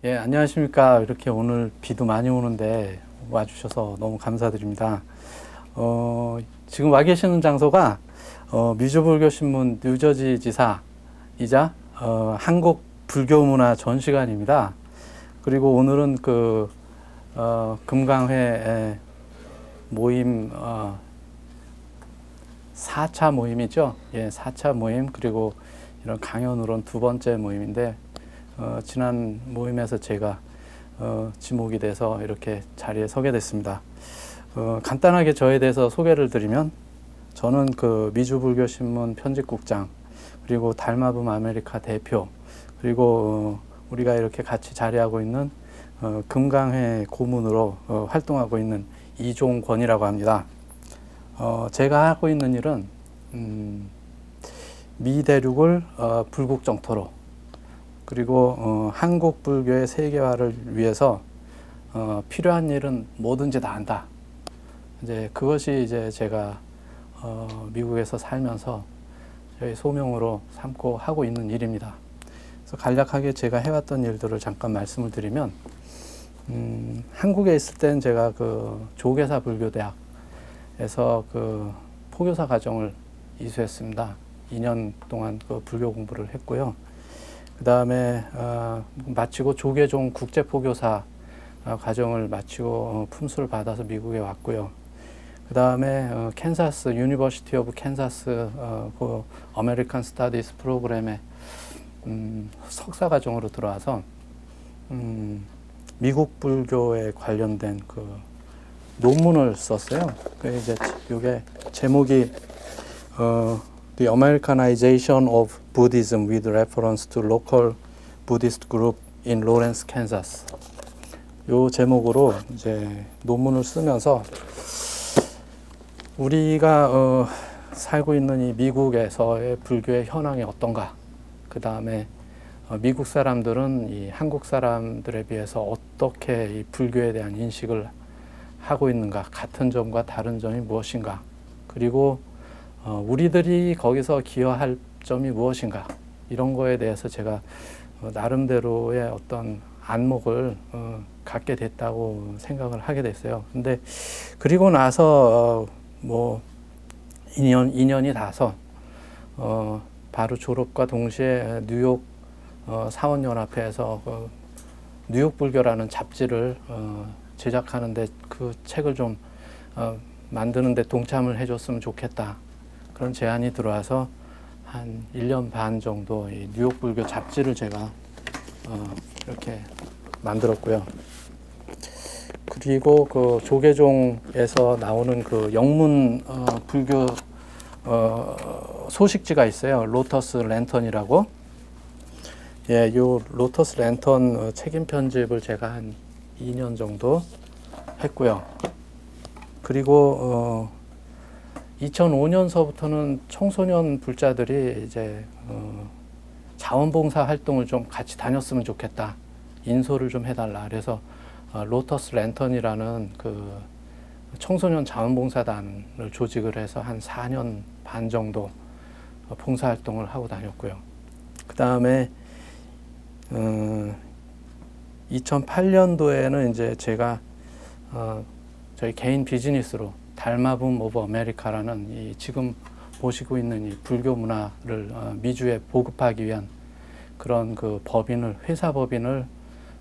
예, 안녕하십니까. 이렇게 오늘 비도 많이 오는데 와주셔서 너무 감사드립니다. 지금 와 계시는 장소가 미주불교신문 뉴저지 지사이자 한국 불교문화 전시관입니다. 그리고 오늘은 금강회 모임 4차 모임이죠. 예, 4차 모임 그리고 이런 강연으로는 두 번째 모임인데 지난 모임에서 제가 지목이 돼서 이렇게 자리에 서게 됐습니다. 간단하게 저에 대해서 소개를 드리면 저는 미주불교신문 편집국장 그리고 달마붐 아메리카 대표 그리고 우리가 이렇게 같이 자리하고 있는 금강회 고문으로 활동하고 있는 이종권이라고 합니다. 제가 하고 있는 일은 미 대륙을 불국 정토로 그리고 한국 불교의 세계화를 위해서 필요한 일은 뭐든지 다 한다. 이제 그것이 이제 제가 미국에서 살면서 저희 소명으로 삼고 하고 있는 일입니다. 그래서 간략하게 제가 해왔던 일들을 잠깐 말씀을 드리면 한국에 있을 땐 제가 조계사 불교대학에서 포교사 과정을 이수했습니다. 2년 동안 불교 공부를 했고요. 그 다음에 마치고 조계종 국제포교사 과정을 마치고 품수를 받아서 미국에 왔고요. 그 다음에 캔사스 유니버시티 오브 캔사스 아메리칸 스타디스 프로그램에 석사 과정으로 들어와서 미국 불교에 관련된 논문을 썼어요. 이제 이게 제목이 The Americanization of Buddhism with reference to local Buddhist group in Lawrence, Kansas. 요 제목으로 이제 논문을 쓰면서 우리가 살고 있는 이 미국에서의 불교의 현황이 어떤가, 그 다음에 미국 사람들은 이 한국 사람들에 비해서 어떻게 이 불교에 대한 인식을 하고 있는가, 같은 점과 다른 점이 무엇인가, 그리고 우리들이 거기서 기여할 점이 무엇인가, 이런 거에 대해서 제가 나름대로의 어떤 안목을 갖게 됐다고 생각을 하게 됐어요. 근데 그리고 나서 2년이 다서 바로 졸업과 동시에 뉴욕 사원연합회에서 뉴욕 불교라는 잡지를 제작하는데 그 책을 좀 만드는데 동참을 해줬으면 좋겠다, 그런 제안이 들어와서 한 1년 반 정도 이 뉴욕 불교 잡지를 제가 이렇게 만들었고요. 그리고 조계종에서 나오는 영문 불교 소식지가 있어요. 로터스 랜턴이라고. 예, 요 로터스 랜턴 책임 편집을 제가 한 2년 정도 했고요. 그리고 2005년서부터는 청소년 불자들이 이제 자원봉사 활동을 좀 같이 다녔으면 좋겠다, 인솔을 좀 해달라. 그래서 로터스 랜턴이라는 청소년 자원봉사단을 조직을 해서 한 4년 반 정도 봉사활동을 하고 다녔고요. 그 다음에 2008년도에는 이제 제가 저희 개인 비즈니스로 달마붐 오브 아메리카라는 이 지금 보시고 있는 이 불교 문화를 미주에 보급하기 위한 그런 회사 법인을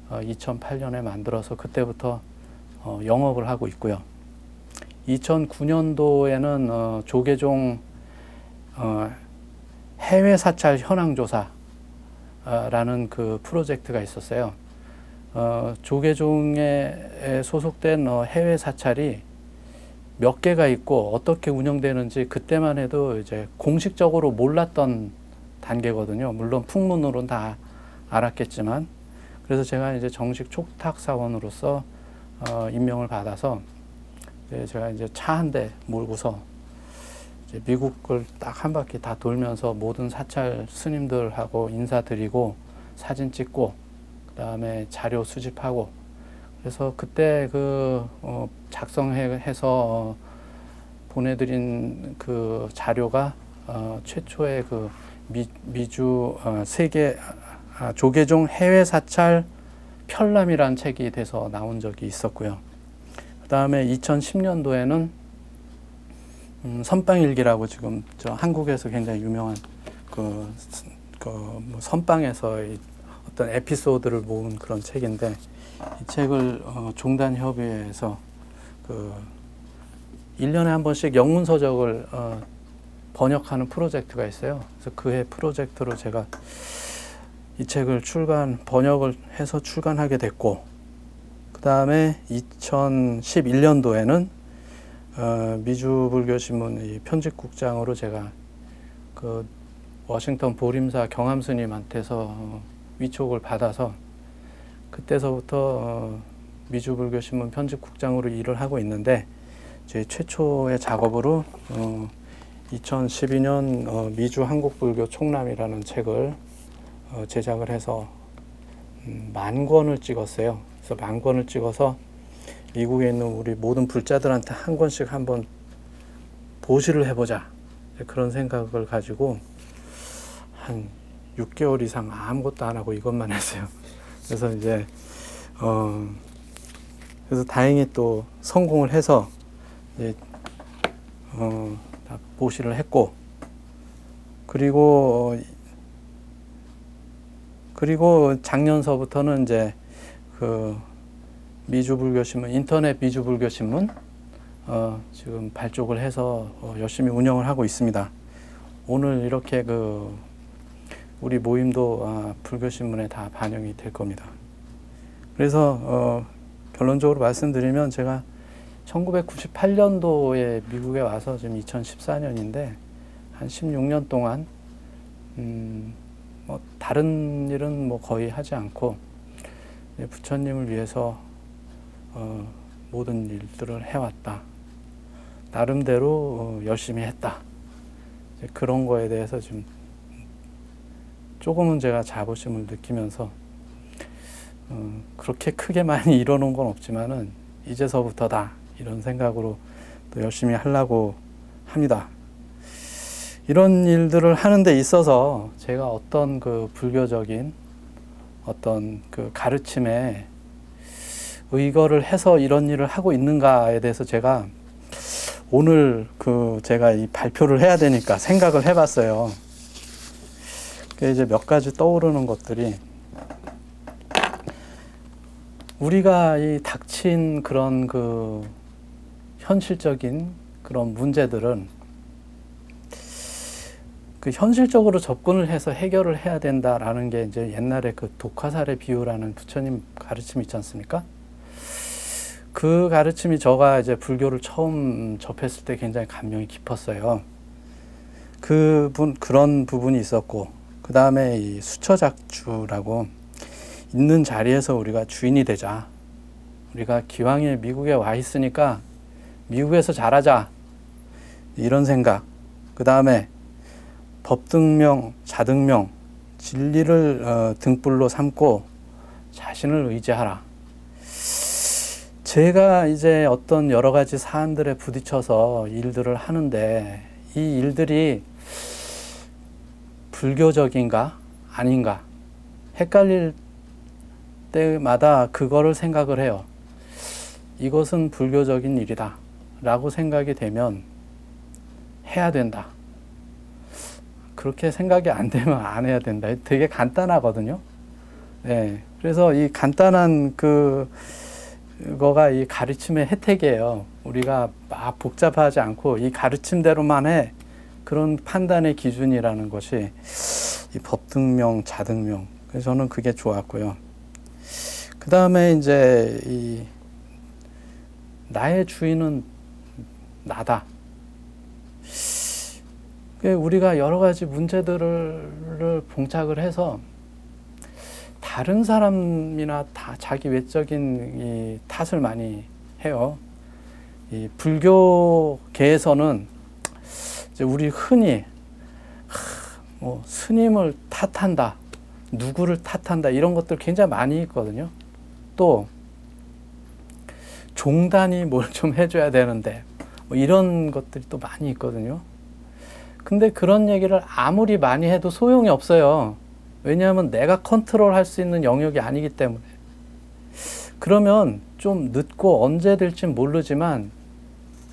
2008년에 만들어서 그때부터 영업을 하고 있고요. 2009년도에는 조계종 해외 사찰 현황 조사라는 프로젝트가 있었어요. 조계종에 소속된 해외 사찰이 몇 개가 있고 어떻게 운영되는지 그때만 해도 이제 공식적으로 몰랐던 단계거든요. 물론 풍문으로는 다 알았겠지만, 그래서 제가 이제 정식 촉탁 사원으로서 임명을 받아서 제가 이제 차 한 대 몰고서 이제 미국을 딱 한 바퀴 다 돌면서 모든 사찰 스님들하고 인사드리고 사진 찍고 그다음에 자료 수집하고, 그래서 그때 작성해서 보내드린 자료가 최초의 미주 세계 조계종 해외 사찰 편람이란 책이 돼서 나온 적이 있었고요. 그 다음에 2010년도에는 선빵일기라고 지금 저 한국에서 굉장히 유명한 뭐 선빵에서의 어떤 에피소드를 모은 그런 책인데, 이 책을 종단협의회에서 1년에 한 번씩 영문서적을 번역하는 프로젝트가 있어요. 그래서 그해 프로젝트로 제가 이 책을 번역을 해서 출간하게 됐고, 그 다음에 2011년도에는 미주불교신문 편집국장으로 제가 워싱턴 보림사 경암스님한테서 위촉을 받아서 그때서부터 미주불교신문 편집국장으로 일을 하고 있는데, 제 최초의 작업으로 2012년 미주 한국불교 총람이라는 책을 제작을 해서 10,000권을 찍었어요. 그래서 10,000권을 찍어서 미국에 있는 우리 모든 불자들한테 한 권씩 한번 보시를 해보자, 그런 생각을 가지고 한 6개월 이상 아무것도 안 하고 이것만 했어요. 그래서 이제 그래서 다행히 또 성공을 해서 이제 다 보시를 했고, 그리고 작년서부터는 이제 미주불교신문, 인터넷 미주불교신문 지금 발족을 해서 열심히 운영을 하고 있습니다. 오늘 이렇게 우리 모임도 불교신문에 다 반영이 될 겁니다. 그래서 결론적으로 말씀드리면, 제가 1998년도에 미국에 와서 지금 2014년인데 한 16년 동안 뭐 다른 일은 뭐 거의 하지 않고 부처님을 위해서 모든 일들을 해왔다. 나름대로 열심히 했다. 그런 거에 대해서 지금 조금은 제가 자부심을 느끼면서 그렇게 크게 많이 이뤄놓은 건 없지만은 이제서부터다, 이런 생각으로 또 열심히 하려고 합니다. 이런 일들을 하는 데 있어서 제가 어떤 불교적인 어떤 가르침에 의거를 해서 이런 일을 하고 있는가에 대해서 제가 오늘 제가 이 발표를 해야 되니까 생각을 해봤어요. 이제 몇 가지 떠오르는 것들이, 우리가 이 닥친 그런 현실적인 그런 문제들은 현실적으로 접근을 해서 해결을 해야 된다라는 게 이제 옛날에 독화살의 비유라는 부처님 가르침이 있지 않습니까? 그 가르침이 제가 이제 불교를 처음 접했을 때 굉장히 감명이 깊었어요. 그런 부분이 있었고, 그 다음에 이 수처작주라고, 있는 자리에서 우리가 주인이 되자. 우리가 기왕에 미국에 와 있으니까 미국에서 잘하자, 이런 생각. 그 다음에 법등명, 자등명, 진리를 등불로 삼고 자신을 의지하라. 제가 이제 어떤 여러 가지 사안들에 부딪혀서 일들을 하는데, 이 일들이 불교적인가 아닌가 헷갈릴 때마다 그거를 생각을 해요. 이것은 불교적인 일이다 라고 생각이 되면 해야 된다. 그렇게 생각이 안 되면 안 해야 된다. 되게 간단하거든요. 네. 그래서 이 간단한 그거가 이 가르침의 혜택이에요. 우리가 막 복잡하지 않고 이 가르침대로만 해. 그런 판단의 기준이라는 것이 이 법등명, 자등명. 그래서 저는 그게 좋았고요. 그 다음에 이제 나의 주인은 나다. 우리가 여러 가지 문제들을 봉착을 해서 다른 사람이나 다 자기 외적인 이 탓을 많이 해요. 이 불교계에서는 이제 우리 흔히 뭐 스님을 탓한다, 누구를 탓한다, 이런 것들 굉장히 많이 있거든요. 또 종단이 뭘 좀 해줘야 되는데 뭐 이런 것들이 또 많이 있거든요. 근데 그런 얘기를 아무리 많이 해도 소용이 없어요. 왜냐하면 내가 컨트롤할 수 있는 영역이 아니기 때문에. 그러면 좀 늦고 언제 될진 모르지만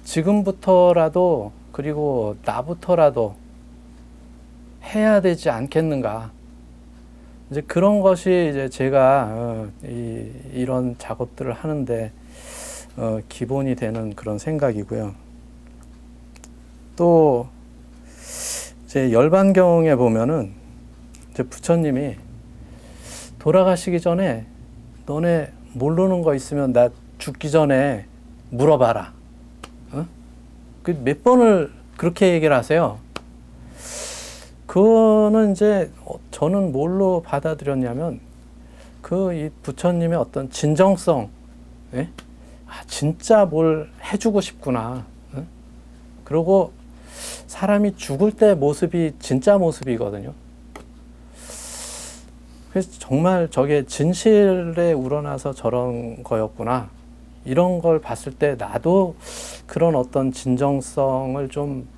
지금부터라도 그리고 나부터라도 해야 되지 않겠는가. 이제 그런 것이 이제 제가 이런 작업들을 하는데 기본이 되는 그런 생각이고요. 또 제 열반경에 보면은 이제 부처님이 돌아가시기 전에 너네 모르는 거 있으면 나 죽기 전에 물어봐라. 그 몇 번을 그렇게 얘기를 하세요. 그거는 이제 저는 뭘로 받아들였냐면 이 부처님의 어떤 진정성, 예? 진짜 뭘 해주고 싶구나. 예? 그리고 사람이 죽을 때 모습이 진짜 모습이거든요. 그래서 정말 저게 진실에 우러나서 저런 거였구나. 이런 걸 봤을 때 나도 그런 어떤 진정성을 좀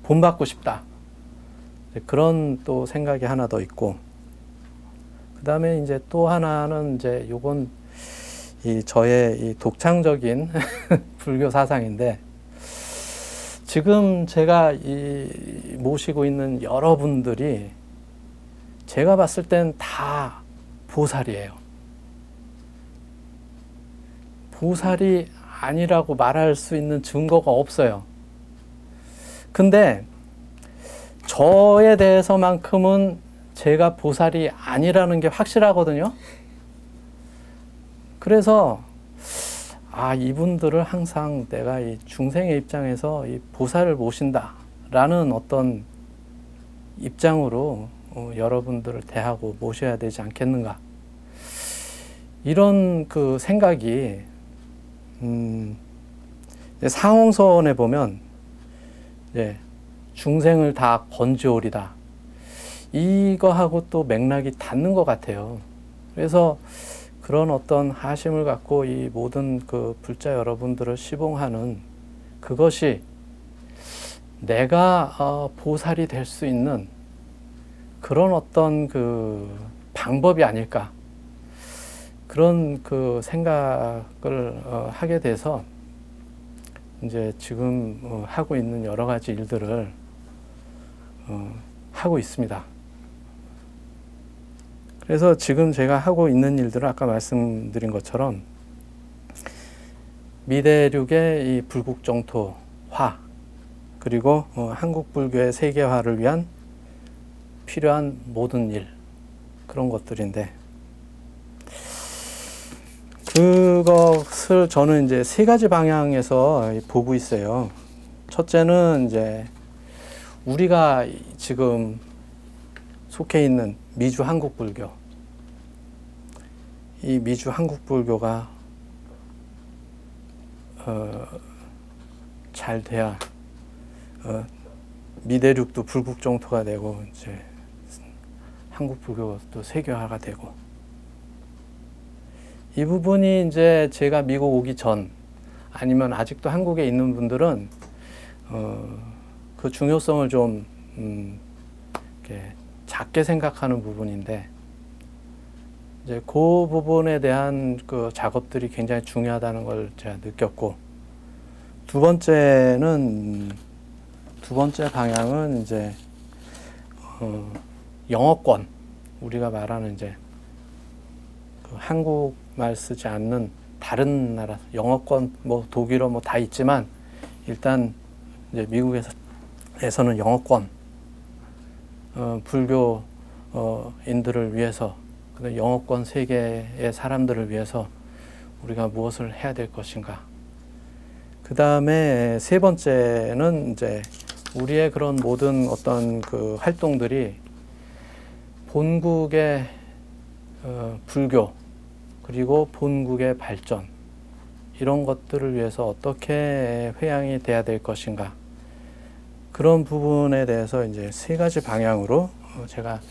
본받고 싶다. 그런 또 생각이 하나 더 있고, 그 다음에 이제 또 하나는 이제 요건 저의 이 독창적인 불교 사상인데, 지금 제가 모시고 있는 여러분들이 제가 봤을 땐 다 보살이에요. 보살이 아니라고 말할 수 있는 증거가 없어요. 근데 저에 대해서만큼은 제가 보살이 아니라는 게 확실하거든요. 그래서 이분들을 항상 내가 이 중생의 입장에서 이 보살을 모신다라는 어떤 입장으로 여러분들을 대하고 모셔야 되지 않겠는가. 이런 그 생각이 상홍선에 보면 이제 중생을 다 건지오리다. 이거하고 또 맥락이 닿는 것 같아요. 그래서 그런 어떤 하심을 갖고 이 모든 그 불자 여러분들을 시봉하는 그것이 내가 보살이 될 수 있는 그런 어떤 그 방법이 아닐까. 그런 그 생각을 하게 돼서 이제 지금 하고 있는 여러 가지 일들을 하고 있습니다. 그래서 지금 제가 하고 있는 일들은 아까 말씀드린 것처럼 미대륙의 이 불국정토화, 그리고 한국 불교의 세계화를 위한 필요한 모든 일, 그런 것들인데, 그것을 저는 이제 세 가지 방향에서 보고 있어요. 첫째는 이제 우리가 지금 속해 있는 미주 한국 불교, 이 미주 한국 불교가 잘 돼야 미대륙도 불국정토가 되고 이제 한국 불교도 세계화가 되고, 이 부분이 이제 제가 미국 오기 전 아니면 아직도 한국에 있는 분들은 그 중요성을 좀 이렇게 작게 생각하는 부분인데, 이제 그 부분에 대한 그 작업들이 굉장히 중요하다는 걸 제가 느꼈고, 두 번째 방향은 이제 영어권, 우리가 말하는 이제 그 한국말 쓰지 않는 다른 나라 영어권, 뭐 독일어 뭐 다 있지만 일단 이제 미국에서는 영어권 불교인들을 위해서, 영어권 세계의 사람들을 위해서 우리가 무엇을 해야 될 것인가. 그 다음에 세 번째는 이제 우리의 그런 모든 어떤 그 활동들이 본국의 불교, 그리고 본국의 발전, 이런 것들을 위해서 어떻게 회양이 돼야 될 것인가. 그런 부분에 대해서 이제 세 가지 방향으로 제가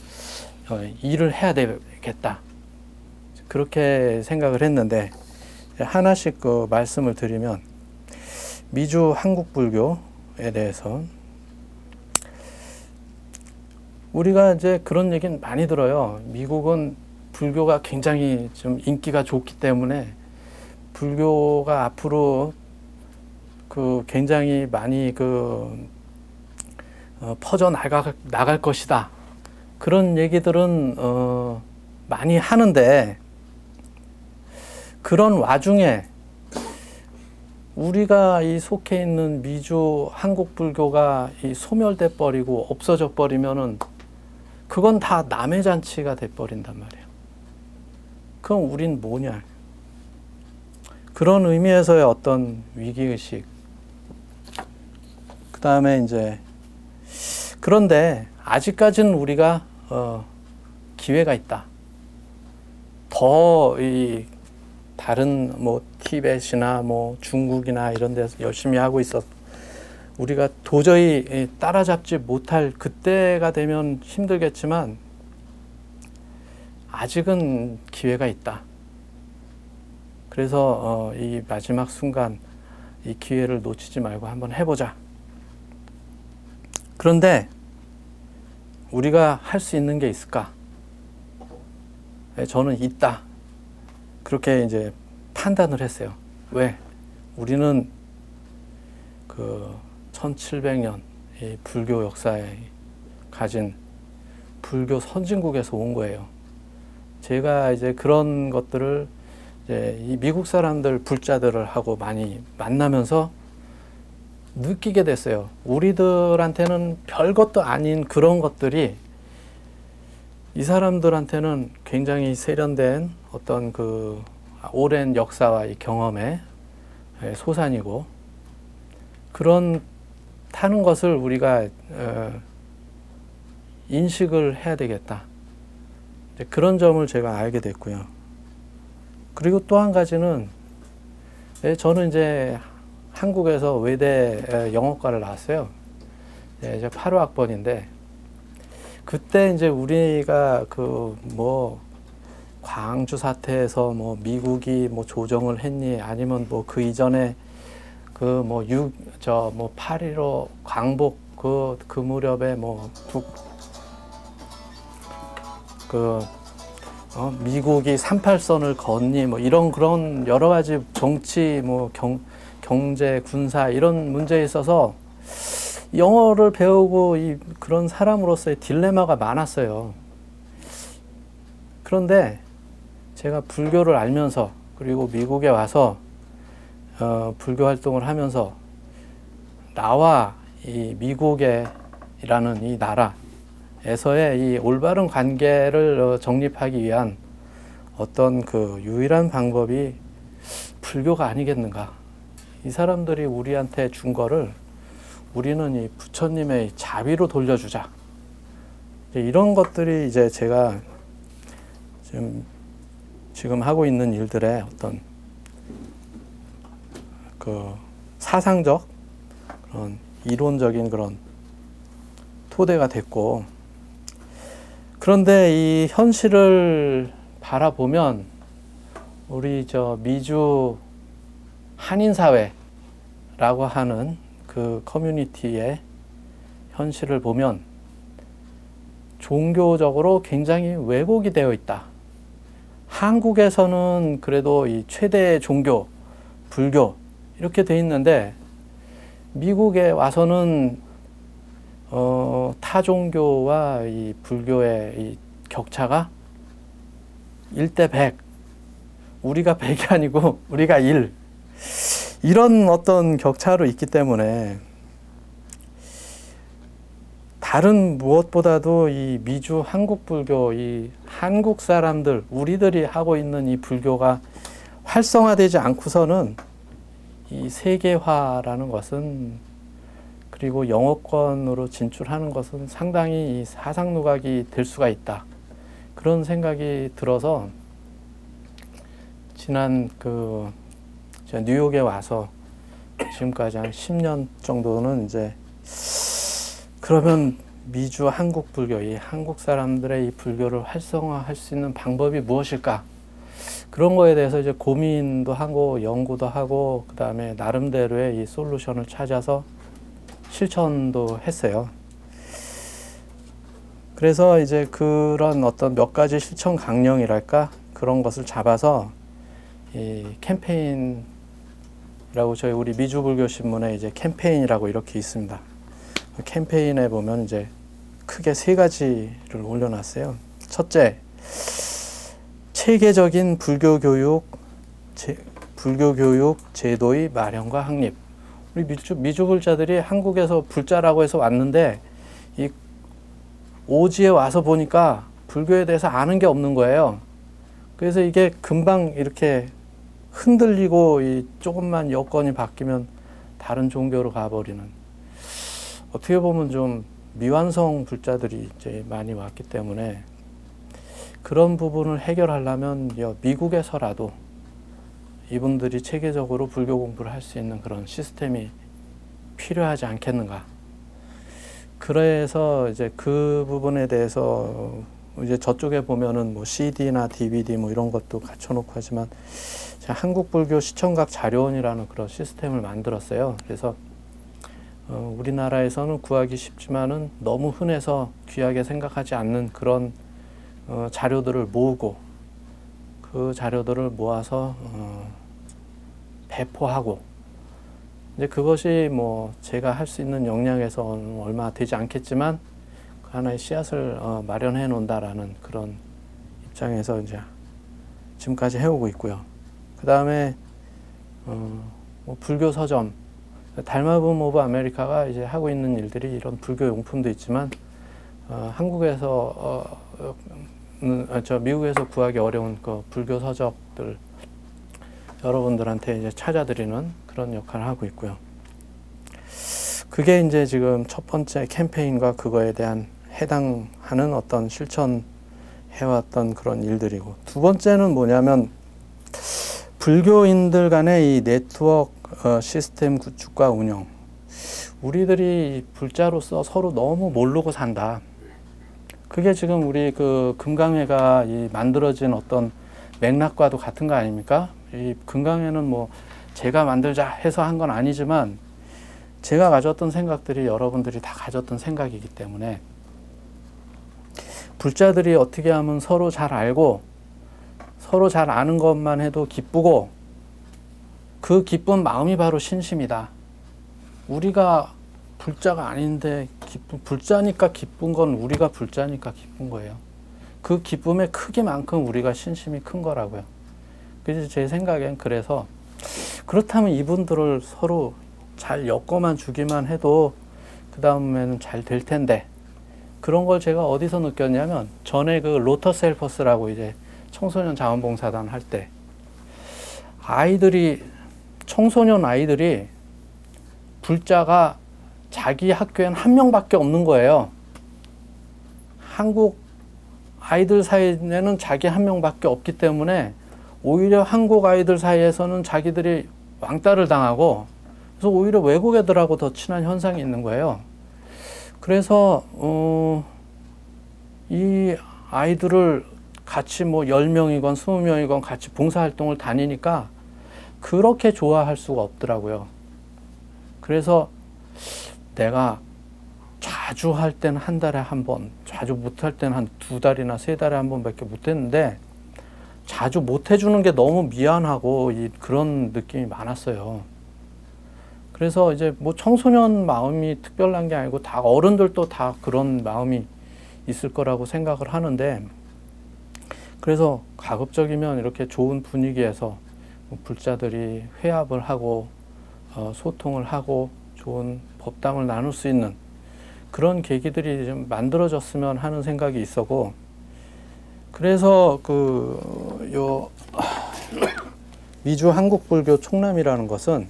일을 해야 되겠다. 그렇게 생각을 했는데, 하나씩 그 말씀을 드리면, 미주 한국 불교에 대해서 우리가 이제 그런 얘기는 많이 들어요. 미국은 불교가 굉장히 좀 인기가 좋기 때문에 불교가 앞으로 그 굉장히 많이 퍼져 나갈 것이다. 그런 얘기들은 많이 하는데, 그런 와중에 우리가 이 속해 있는 미주 한국 불교가 이 소멸돼 버리고 없어져 버리면은 그건 다 남의 잔치가 돼 버린단 말이에요. 그럼 우린 뭐냐? 그런 의미에서의 어떤 위기의식. 그 다음에 이제, 그런데 아직까지는 우리가 기회가 있다. 더 이 다른 뭐 티벳이나 뭐 중국이나 이런 데서 열심히 하고 있어서 우리가 도저히 따라잡지 못할 그때가 되면 힘들겠지만 아직은 기회가 있다. 그래서 이 마지막 순간 이 기회를 놓치지 말고 한번 해보자. 그런데 우리가 할 수 있는 게 있을까? 저는 있다. 그렇게 이제 판단을 했어요. 왜? 우리는 그 1700년 이 불교 역사에 가진 불교 선진국에서 온 거예요. 제가 이제 그런 것들을 이제 이 미국 사람들, 불자들을 하고 많이 만나면서 느끼게 됐어요. 우리들한테는 별것도 아닌 그런 것들이 이 사람들한테는 굉장히 세련된 어떤 그 오랜 역사와 이 경험의 소산이고, 그런 타는 것을 우리가 인식을 해야 되겠다. 그런 점을 제가 알게 됐고요. 그리고 또 한 가지는, 저는 이제 한국에서 외대 영어과를 나왔어요. 이제 8호학번인데, 그때 이제 우리가 그 뭐 광주 사태에서 뭐 미국이 뭐 조정을 했니, 아니면 뭐 그 이전에 그 뭐 8.15 광복 그 무렵에 뭐 미국이 38선을 걷니, 뭐 이런 그런 여러 가지 정치, 뭐 경제, 군사 이런 문제에 있어서 영어를 배우고 그런 사람으로서의 딜레마가 많았어요. 그런데 제가 불교를 알면서, 그리고 미국에 와서 불교 활동을 하면서 나와 이 미국이라는 이 나라에서의 이 올바른 관계를 정립하기 위한 어떤 그 유일한 방법이 불교가 아니겠는가. 이 사람들이 우리한테 준 거를 우리는 이 부처님의 자비로 돌려주자. 이런 것들이 이제 제가 지금 하고 있는 일들의 어떤 그 사상적, 그런 이론적인 그런 토대가 됐고, 그런데 이 현실을 바라보면 우리 미주 한인사회라고 하는 그 커뮤니티의 현실을 보면 종교적으로 굉장히 왜곡이 되어 있다. 한국에서는 그래도 이 최대 종교, 불교 이렇게 돼 있는데, 미국에 와서는 타 종교와 이 불교의 이 격차가 1대 100. 우리가 100이 아니고 우리가 1. 이런 어떤 격차로 있기 때문에 다른 무엇보다도 이 미주 한국 불교, 이 한국 사람들, 우리들이 하고 있는 이 불교가 활성화되지 않고서는 이 세계화라는 것은, 그리고 영어권으로 진출하는 것은 상당히 이 사상 누각이 될 수가 있다. 그런 생각이 들어서 지난 제가 뉴욕에 와서 지금까지 한 10년 정도는 이제, 그러면 미주 한국 불교, 이 한국 사람들의 이 불교를 활성화할 수 있는 방법이 무엇일까? 그런 거에 대해서 이제 고민도 하고 연구도 하고, 그 다음에 나름대로의 이 솔루션을 찾아서 실천도 했어요. 그래서 이제 그런 어떤 몇 가지 실천 강령이랄까? 그런 것을 잡아서 이 캠페인이라고 저희 우리 미주불교신문에 이제 캠페인이라고 이렇게 있습니다. 그 캠페인에 보면 이제 크게 세 가지를 올려놨어요. 첫째, 체계적인 불교 교육 제도의 마련과 확립. 우리 미주불자들이 한국에서 불자라고 해서 왔는데 이 오지에 와서 보니까 불교에 대해서 아는 게 없는 거예요. 그래서 이게 금방 이렇게 흔들리고 이 조금만 여건이 바뀌면 다른 종교로 가버리는, 어떻게 보면 좀 미완성 불자들이 이제 많이 왔기 때문에 그런 부분을 해결하려면 미국에서라도 이분들이 체계적으로 불교 공부를 할 수 있는 그런 시스템이 필요하지 않겠는가. 그래서 이제 그 부분에 대해서 이제 저쪽에 보면은 뭐 CD나 DVD 뭐 이런 것도 갖춰놓고 하지만 제가 한국불교 시청각 자료원이라는 그런 시스템을 만들었어요. 그래서 우리나라에서는 구하기 쉽지만은 너무 흔해서 귀하게 생각하지 않는 그런 자료들을 모으고 그 자료들을 모아서 배포하고, 이제 그것이 뭐 제가 할 수 있는 역량에서 얼마 되지 않겠지만 그 하나의 씨앗을 마련해 놓는다라는 그런 입장에서 이제 지금까지 해오고 있고요. 그 다음에 뭐 불교 서점, 달마붐 오브 아메리카가 이제 하고 있는 일들이 이런 불교 용품도 있지만 한국에서 미국에서 구하기 어려운 그 불교 서적들 여러분들한테 이제 찾아드리는 그런 역할을 하고 있고요. 그게 이제 지금 첫 번째 캠페인과 그거에 대한 해당하는 어떤 실천해왔던 그런 일들이고, 두 번째는 뭐냐면 불교인들 간의 이 네트워크 시스템 구축과 운영. 우리들이 불자로서 서로 너무 모르고 산다. 그게 지금 우리 그 금강회가 이 만들어진 어떤 맥락과도 같은 거 아닙니까? 이 금강회는 뭐 제가 만들자 해서 한 건 아니지만 제가 가졌던 생각들이 여러분들이 다 가졌던 생각이기 때문에 불자들이 어떻게 하면 서로 잘 알고 서로 잘 아는 것만 해도 기쁘고 그 기쁜 마음이 바로 신심이다. 우리가 불자가 아닌데 불자니까 기쁜 건 우리가 불자니까 기쁜 거예요. 그 기쁨의 크기만큼 우리가 신심이 큰 거라고요. 그래서 제 생각엔 그래서 그렇다면 이분들을 서로 잘 엮어만 주기만 해도 그 다음에는 잘 될 텐데, 그런 걸 제가 어디서 느꼈냐면 전에 그 로터스 헬퍼스라고 이제 청소년 자원봉사단 할 때 청소년 아이들이 불자가 자기 학교엔 한 명밖에 없는 거예요. 한국 아이들 사이에는 자기 한 명밖에 없기 때문에 오히려 한국 아이들 사이에서는 자기들이 왕따를 당하고, 그래서 오히려 외국 애들하고 더 친한 현상이 있는 거예요. 그래서 이 아이들을 같이 뭐 10명이건 20명이건 같이 봉사활동을 다니니까 그렇게 좋아할 수가 없더라고요. 그래서 내가 자주 할 때는 한 달에 한 번, 자주 못할 때는 한 2달이나 3달에 한 번밖에 못했는데 자주 못해주는 게 너무 미안하고 그런 느낌이 많았어요. 그래서 이제 뭐 청소년 마음이 특별한 게 아니고 다 어른들도 다 그런 마음이 있을 거라고 생각을 하는데, 그래서 가급적이면 이렇게 좋은 분위기에서 불자들이 회합을 하고 소통을 하고 좋은 법담을 나눌 수 있는 그런 계기들이 좀 만들어졌으면 하는 생각이 있었고, 그래서 미주 한국불교 총람이라는 것은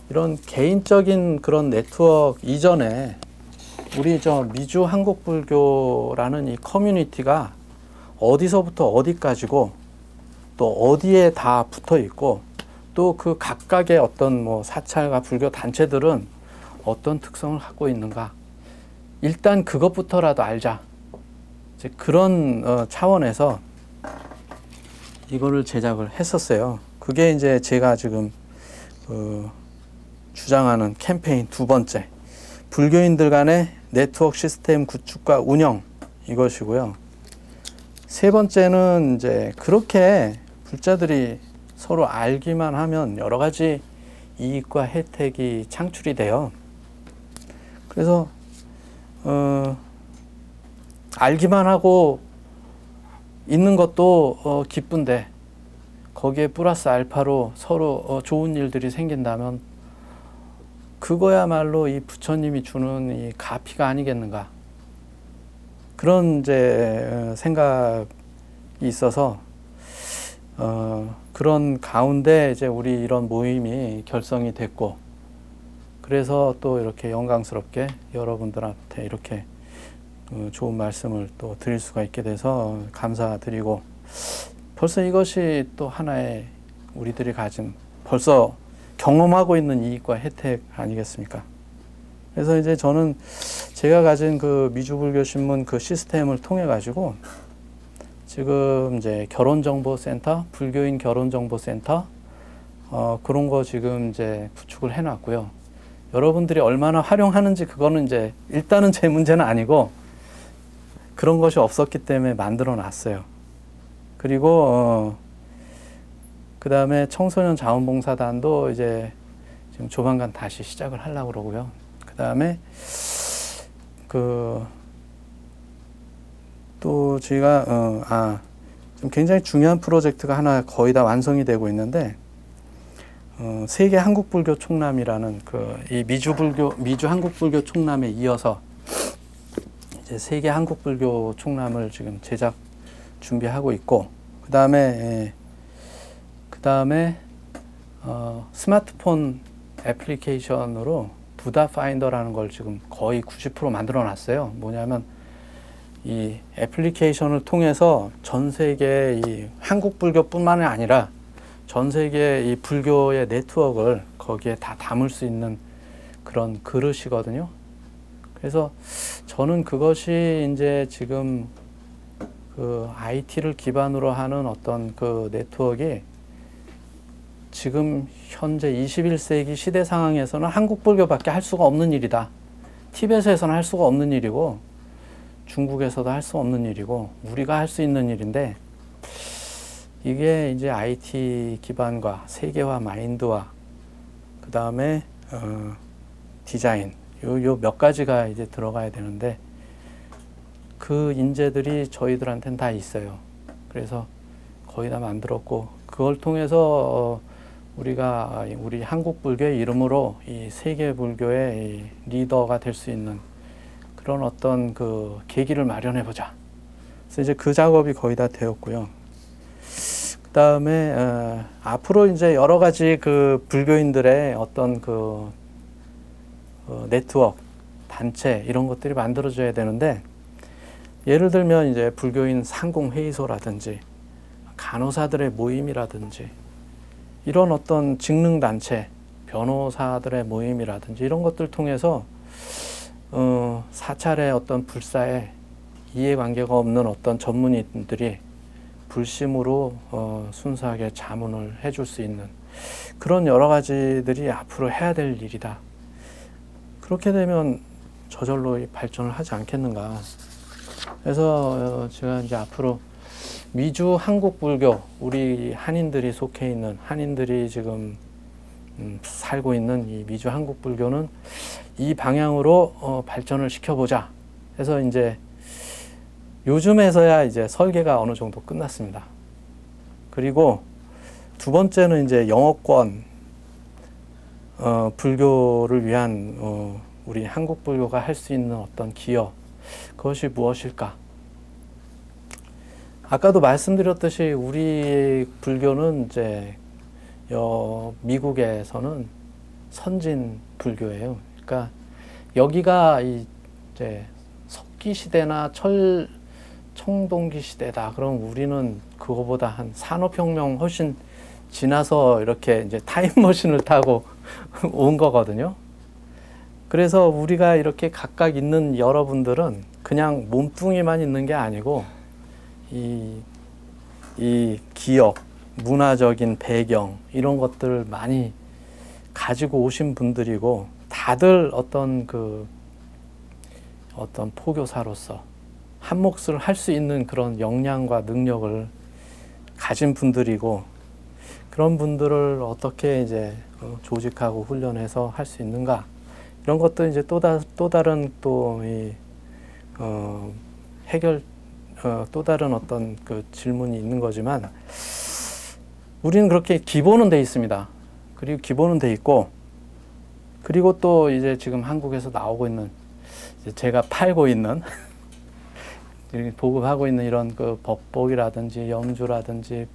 이런 개인적인 그런 네트워크 이전에 우리 미주 한국불교라는 이 커뮤니티가 어디서부터 어디까지고 또 어디에 다 붙어 있고 또 그 각각의 어떤 뭐 사찰과 불교 단체들은 어떤 특성을 갖고 있는가, 일단 그것부터라도 알자. 이제 그런 차원에서 이거를 제작을 했었어요. 그게 이제 제가 지금 주장하는 캠페인 두 번째, 불교인들 간의 네트워크 시스템 구축과 운영, 이것이고요. 세 번째는 이제 그렇게 불자들이 서로 알기만 하면 여러 가지 이익과 혜택이 창출이 돼요. 그래서 알기만 하고 있는 것도 기쁜데 거기에 플러스 알파로 서로 좋은 일들이 생긴다면 그거야말로 이 부처님이 주는 이 가피가 아니겠는가, 그런 이제 생각이 있어서 그런 가운데 이제 우리 이런 모임이 결성이 됐고, 그래서 또 이렇게 영광스럽게 여러분들한테 이렇게 좋은 말씀을 또 드릴 수가 있게 돼서 감사드리고, 벌써 이것이 또 하나의 우리들이 가진 벌써 경험하고 있는 이익과 혜택 아니겠습니까? 그래서 이제 저는 제가 가진 그 미주불교신문 그 시스템을 통해 가지고 지금 이제 결혼정보센터, 불교인 결혼정보센터 그런 거 지금 이제 구축을 해놨고요. 여러분들이 얼마나 활용하는지 그거는 이제 일단은 제 문제는 아니고 그런 것이 없었기 때문에 만들어 놨어요. 그리고 그 다음에 청소년 자원봉사단도 이제 지금 조만간 다시 시작을 하려고 그러고요. 그 다음에 또 저희가 좀 굉장히 중요한 프로젝트가 하나 거의 다 완성이 되고 있는데, 세계 한국불교 총람이라는 이 미주 한국불교 총람에 이어서 이제 세계 한국불교 총람을 지금 제작 준비하고 있고, 그 다음에 스마트폰 애플리케이션으로 부다 파인더라는 걸 지금 거의 90% 만들어 놨어요. 뭐냐면 이 애플리케이션을 통해서 전 세계 이 한국 불교뿐만이 아니라 전 세계 이 불교의 네트워크를 거기에 다 담을 수 있는 그런 그릇이거든요. 그래서 저는 그것이 이제 지금 그 IT를 기반으로 하는 어떤 그 네트워크가 지금 현재 21세기 시대 상황에서는 한국 불교밖에 할 수가 없는 일이다. 티벳에서는 할 수가 없는 일이고 중국에서도 할 수 없는 일이고 우리가 할 수 있는 일인데, 이게 이제 IT 기반과 세계화 마인드와 그 다음에 디자인 요 몇 가지가 이제 들어가야 되는데 그 인재들이 저희들한테는 다 있어요. 그래서 거의 다 만들었고, 그걸 통해서 우리가 우리 한국 불교의 이름으로 이 세계 불교의 이 리더가 될 수 있는 그런 어떤 그 계기를 마련해 보자. 그래서 이제 그 작업이 거의 다 되었고요. 그 다음에 앞으로 이제 여러 가지 그 불교인들의 어떤 그 네트워크, 단체 이런 것들이 만들어져야 되는데, 예를 들면 이제 불교인 상공회의소라든지 간호사들의 모임이라든지 이런 어떤 직능단체, 변호사들의 모임이라든지 이런 것들 통해서 사찰의 어떤 불사에 이해관계가 없는 어떤 전문인들이 불심으로 순수하게 자문을 해줄 수 있는 그런 여러 가지들이 앞으로 해야 될 일이다. 그렇게 되면 저절로 발전을 하지 않겠는가. 그래서 제가 이제 앞으로 미주 한국불교, 우리 한인들이 속해 있는, 한인들이 지금 살고 있는 이 미주 한국불교는 이 방향으로 발전을 시켜보자. 그래서 이제 요즘에서야 이제 설계가 어느 정도 끝났습니다. 그리고 두 번째는 이제 영어권 불교를 위한 우리 한국 불교가 할 수 있는 어떤 기여, 그것이 무엇일까? 아까도 말씀드렸듯이 우리 불교는 이제 미국에서는 선진 불교예요. 그러니까 여기가 이제 석기 시대나 청동기 시대다. 그럼 우리는 그거보다 한 산업혁명 훨씬 지나서 이렇게 이제 타임머신을 타고 온 거거든요. 그래서 우리가 이렇게 각각 있는 여러분들은 그냥 몸뚱이만 있는 게 아니고 이 기억, 문화적인 배경 이런 것들을 많이 가지고 오신 분들이고, 다들 어떤 포교사로서 한 몫을 할 수 있는 그런 역량과 능력을 가진 분들이고, 그런 분들을 어떻게 이제 조직하고 훈련해서 할 수 있는가, 이런 것도 이제 또 다른 또 이 해결 또 다른 어떤 그 질문이 있는 거지만, 우리는 그렇게 기본은 돼 있습니다. 그리고 기본은 돼 있고, 그리고 또 이제 지금 한국에서 나오고 있는, 이제 제가 팔고 있는 보급하고 있는 이런 그 법복이라든지 염주라든지,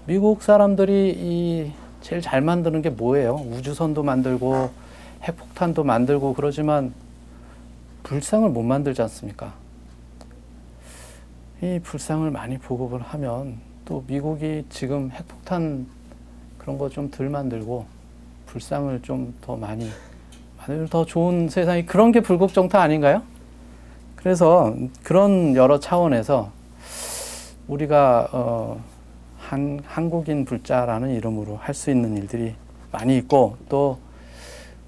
미국 사람들이 이 제일 잘 만드는 게 뭐예요? 우주선도 만들고 핵폭탄도 만들고 그러지만 불상을 못 만들지 않습니까? 이 불상을 많이 보급을 하면 또 미국이 지금 핵폭탄 그런 거 좀 덜 만들고 불상을 좀 더 많이 만들면 더 좋은 세상이, 그런 게 불국정타 아닌가요? 그래서 그런 여러 차원에서 우리가 한국인 불자라는 이름으로 할 수 있는 일들이 많이 있고, 또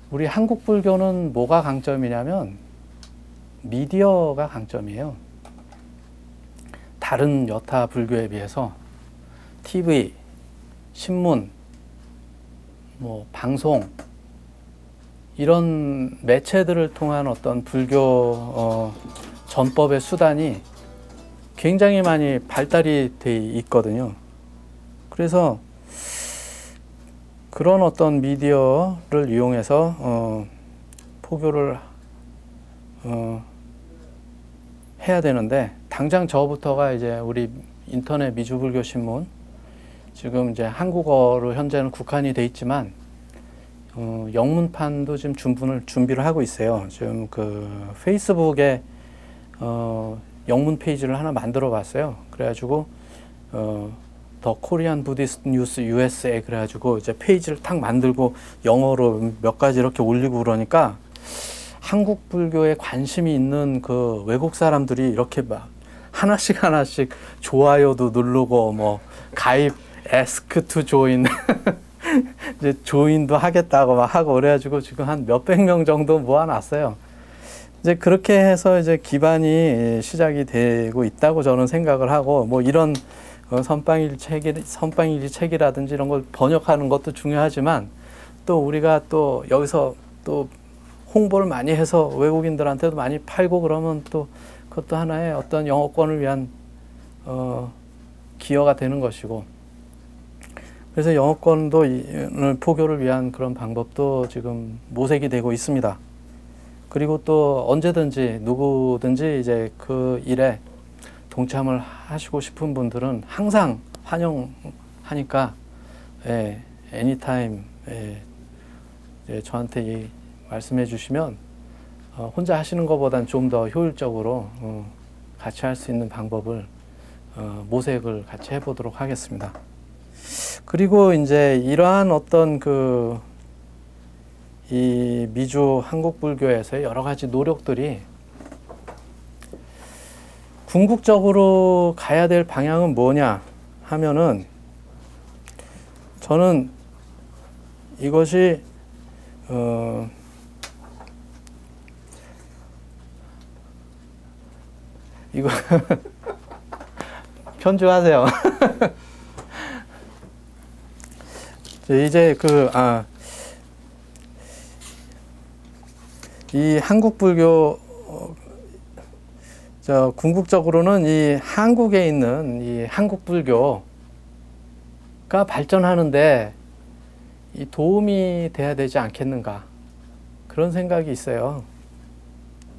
우리 한국 불교는 뭐가 강점이냐면 미디어가 강점이에요. 다른 여타 불교에 비해서 TV, 신문, 뭐 방송, 이런 매체들을 통한 어떤 불교 전법의 수단이 굉장히 많이 발달이 돼 있거든요. 그래서 그런 어떤 미디어를 이용해서 포교를 해야 되는데, 당장 저부터가 이제 우리 인터넷 미주불교 신문, 지금 이제 한국어로 현재는 국한이 돼 있지만 영문판도 지금 준비를 하고 있어요. 지금 그 페이스북에 영문 페이지를 하나 만들어 봤어요. 그래가지고 더 코리안 부디스트 뉴스 USA 그래가지고 이제 페이지를 탁 만들고 영어로 몇 가지 이렇게 올리고 그러니까, 한국 불교에 관심이 있는 그 외국 사람들이 이렇게 막 하나씩 좋아요도 누르고, 뭐 가입 ask to join 이제 조인도 하겠다고 막 하고 그래가지고 지금 한 몇백 명 정도 모아놨어요. 이제 그렇게 해서 이제 기반이 시작이 되고 있다고 저는 생각을 하고, 뭐 이런 선빵일지 책이라든지 이런 걸 번역하는 것도 중요하지만, 또 우리가 또 여기서 또 홍보를 많이 해서 외국인들한테도 많이 팔고 그러면 또 그것도 하나의 어떤 영어권을 위한 기여가 되는 것이고, 그래서 영어권도 포교를 위한 그런 방법도 지금 모색이 되고 있습니다. 그리고 또 언제든지 누구든지 이제 그 일에 동참을 하시고 싶은 분들은 항상 환영하니까, anytime 저한테 말씀해 주시면 혼자 하시는 것보단 좀 더 효율적으로 같이 할 수 있는 방법을 모색을 같이 해보도록 하겠습니다. 그리고 이제 이러한 어떤 이 미주 한국 불교에서의 여러 가지 노력들이 궁극적으로 가야 될 방향은 뭐냐 하면은, 저는 이것이 이거 편집하세요. 이제 이 한국 불교 궁극적으로는 이 한국에 있는 이 한국 불교가 발전하는데 이 도움이 돼야 되지 않겠는가, 그런 생각이 있어요.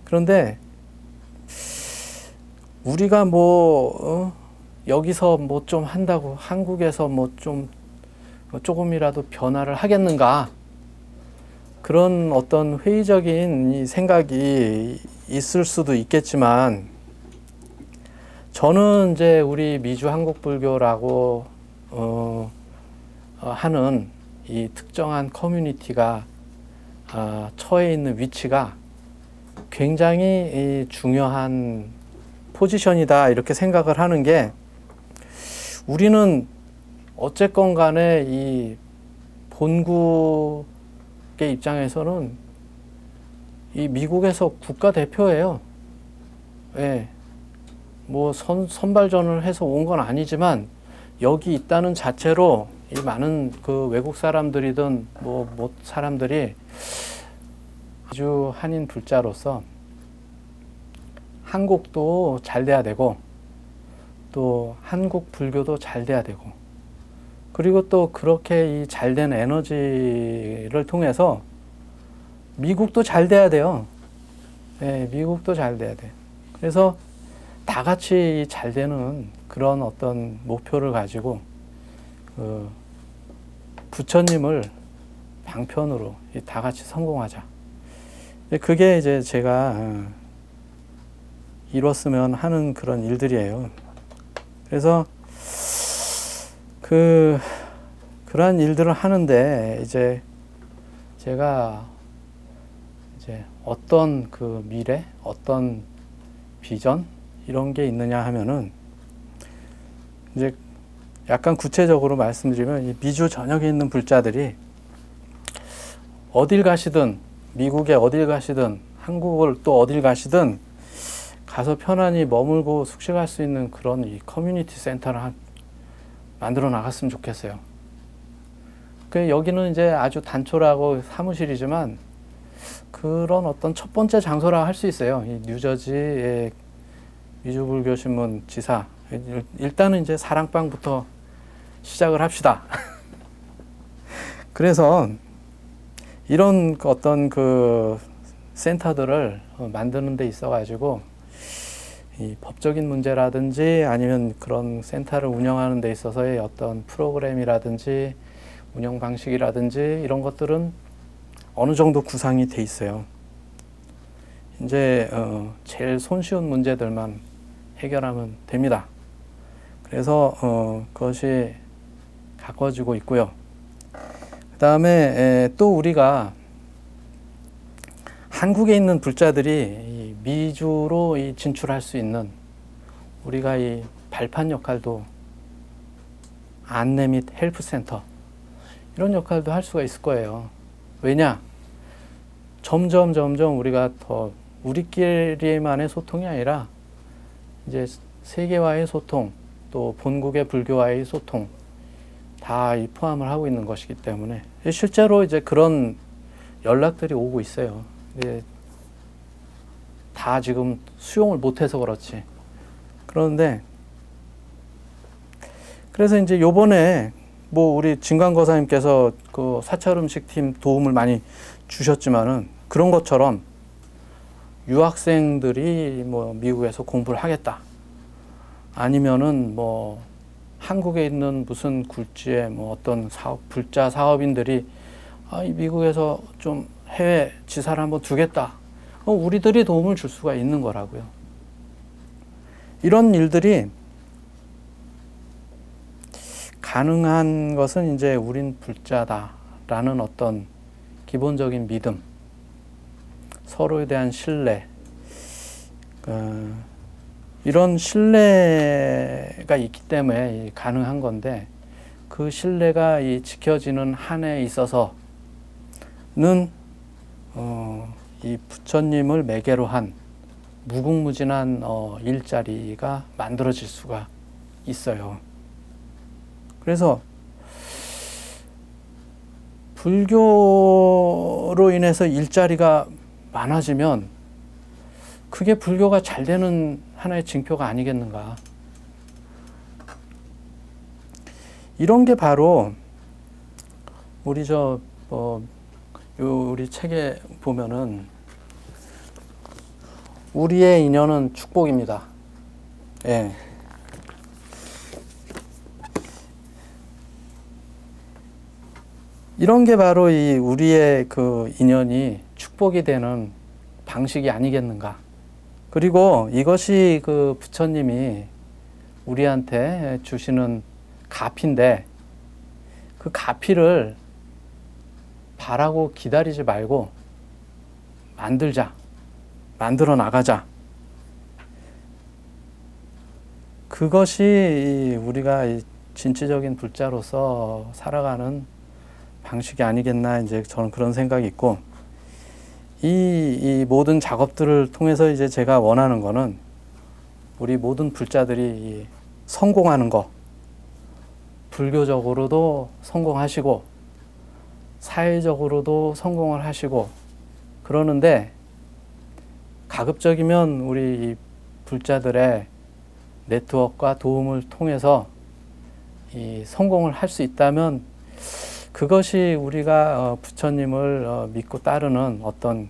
그런데 우리가 뭐 여기서 뭐 좀 한다고 한국에서 뭐 좀 조금이라도 변화를 하겠는가, 그런 어떤 회의적인 이 생각이 있을 수도 있겠지만, 저는 이제 우리 미주 한국 불교라고 하는 이 특정한 커뮤니티가 처해 있는 위치가 굉장히 중요한 포지션이다, 이렇게 생각을 하는 게, 우리는 어쨌건 간에 이 본국의 입장에서는 이 미국에서 국가대표예요. 예. 뭐 선발전을 해서 온 건 아니지만 여기 있다는 자체로 이 많은 그 외국 사람들이든 뭐 사람들이 아주 한인 불자로서 한국도 잘 돼야 되고 또 한국 불교도 잘 돼야 되고 그리고 또 그렇게 이 잘된 에너지를 통해서 미국도 잘 돼야 돼요. 네, 미국도 잘 돼야 돼. 그래서 다 같이 잘 되는 그런 어떤 목표를 가지고 그 부처님을 방편으로 다 같이 성공하자. 그게 이제 제가 이뤘으면 하는 그런 일들이에요. 그래서 그러한 일들을 하는데 이제 제가 이제 어떤 그 미래, 어떤 비전 이런 게 있느냐 하면은 이제 약간 구체적으로 말씀드리면 이 미주 전역에 있는 불자들이 어딜 가시든 미국에 어딜 가시든 한국을 또 어딜 가시든 가서 편안히 머물고 숙식할 수 있는 그런 이 커뮤니티 센터를 만들어 나갔으면 좋겠어요. 여기는 이제 아주 단촐하고 사무실이지만 그런 어떤 첫 번째 장소라 할 수 있어요. 이 뉴저지의 미주불교신문 지사. 일단은 이제 사랑방부터 시작을 합시다. 그래서 이런 어떤 그 센터들을 만드는 데 있어 가지고 이 법적인 문제라든지 아니면 그런 센터를 운영하는 데 있어서의 어떤 프로그램이라든지 운영 방식이라든지 이런 것들은 어느 정도 구상이 돼 있어요. 이제 제일 손쉬운 문제들만 해결하면 됩니다. 그래서 그것이 가꿔지고 있고요. 그 다음에 또 우리가 한국에 있는 불자들이 미주로 진출할 수 있는 우리가 이 발판 역할도 안내 및 헬프 센터 이런 역할도 할 수가 있을 거예요. 왜냐? 점점 우리가 더 우리끼리만의 소통이 아니라 이제 세계와의 소통 또 본국의 불교와의 소통 다 포함을 하고 있는 것이기 때문에 실제로 이제 그런 연락들이 오고 있어요. 다 지금 수용을 못해서 그렇지. 그런데 그래서 이제 요번에 뭐 우리 진광거사님께서 그 사찰음식팀 도움을 많이 주셨지만은 그런 것처럼 유학생들이 뭐 미국에서 공부를 하겠다. 아니면은 뭐 한국에 있는 무슨 굴지의 뭐 어떤 불자 사업인들이 미국에서 좀 해외 지사를 한번 두겠다. 우리들이 도움을 줄 수가 있는 거라고요. 이런 일들이 가능한 것은 이제 우린 불자다라는 어떤 기본적인 믿음, 서로에 대한 신뢰, 이런 신뢰가 있기 때문에 가능한 건데 그 신뢰가 지켜지는 한에 있어서는 이 부처님을 매개로 한 무궁무진한 일자리가 만들어질 수가 있어요. 그래서 불교로 인해서 일자리가 많아지면 그게 불교가 잘 되는 하나의 징표가 아니겠는가. 이런 게 바로 우리 우리 책에 보면은 우리의 인연은 축복입니다. 예. 이런 게 바로 우리의 그 인연이 축복이 되는 방식이 아니겠는가. 그리고 이것이 그 부처님이 우리한테 주시는 가피인데 그 가피를 바라고 기다리지 말고 만들어 나가자. 그것이 우리가 진취적인 불자로서 살아가는 방식이 아니겠나, 이제 저는 그런 생각이 있고, 이 모든 작업들을 통해서 이제 제가 원하는 거는 우리 모든 불자들이 성공하는 거, 불교적으로도 성공하시고 사회적으로도 성공을 하시고 그러는데 가급적이면 우리 이 불자들의 네트워크와 도움을 통해서 이 성공을 할 수 있다면 그것이 우리가 부처님을 믿고 따르는 어떤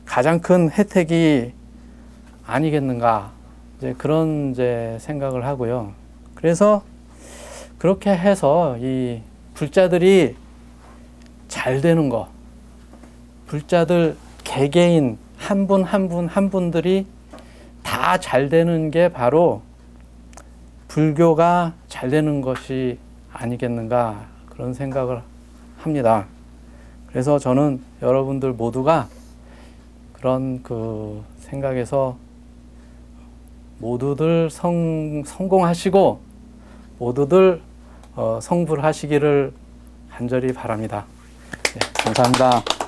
가장 큰 혜택이 아니겠는가, 이제 그런 이제 생각을 하고요. 그래서 그렇게 해서 이 불자들이 잘 되는 거, 불자들 개개인 한 분 한 분 한 분들이 다 잘 되는 게 바로 불교가 잘 되는 것이 아니겠는가, 그런 생각을 합니다. 그래서 저는 여러분들 모두가 그런 그 생각에서 모두들 성공하시고 모두들 성불하시기를 간절히 바랍니다. 네, 감사합니다.